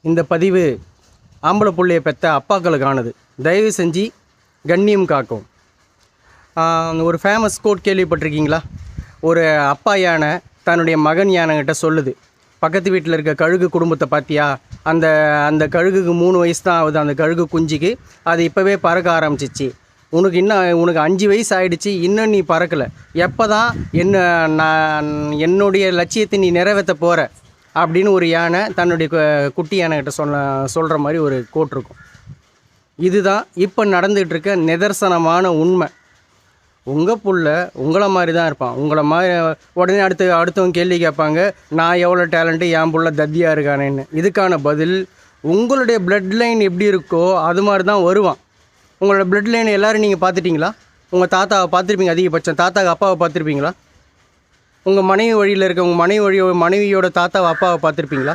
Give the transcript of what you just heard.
இந்த பதிவு ஆம்பளை புள்ளையை பெற்ற அப்பாக்களுக்கானது. தயவு செஞ்சு கண்ணியம் காக்கும். ஒரு ஃபேமஸ் கோட் கேள்விப்பட்டிருக்கீங்களா? ஒரு அப்பா யானை தன்னுடைய மகன் யானைகிட்ட சொல்லுது, பக்கத்து வீட்டில் இருக்க கழுகு குடும்பத்தை பார்த்தியா, அந்த அந்த கழுகுக்கு 3 வயசு தான் ஆகுது, அந்த கழுகு குஞ்சுக்கு அது இப்போவே பறக்க ஆரம்பிச்சிச்சு. உனக்கு 5 வயசு ஆகிடுச்சு, இன்னும் நீ பறக்கலை. எப்போ தான் என்னுடைய லட்சியத்தை நீ நிறைவேற்ற போகிற அப்படின்னு ஒரு யானை தன்னுடைய குட்டி யானைகிட்ட சொல்கிற மாதிரி ஒரு கோட் இருக்கும். இதுதான் இப்போ நடந்துகிட்டு இருக்க நிதர்சனமான உண்மை. உங்கள் புள்ள உங்களை மாதிரி தான் இருப்பான். உங்களை மாதிரி உடனே அடுத்தவங்க கேள்வி கேட்பாங்க, நான் எவ்வளோ டேலண்ட்டு, என் புள்ள தத்தியாக இருக்கானேன்னு. இதுக்கான பதில், உங்களுடைய பிளட் லைன் எப்படி இருக்கோ அது மாதிரி தான் வருவான். உங்களோட பிளட் லைன் எல்லோரும் நீங்கள் பார்த்துட்டிங்களா? உங்கள் தாத்தாவை பார்த்துருப்பீங்க, அதிகபட்சம் தாத்தாவுக்கு அப்பாவை பார்த்துருப்பீங்களா? உங்கள் மனைவி வழியில் இருக்க உங்கள் மனைவியோட தாத்தாவை அப்பாவை பார்த்துருப்பீங்களா?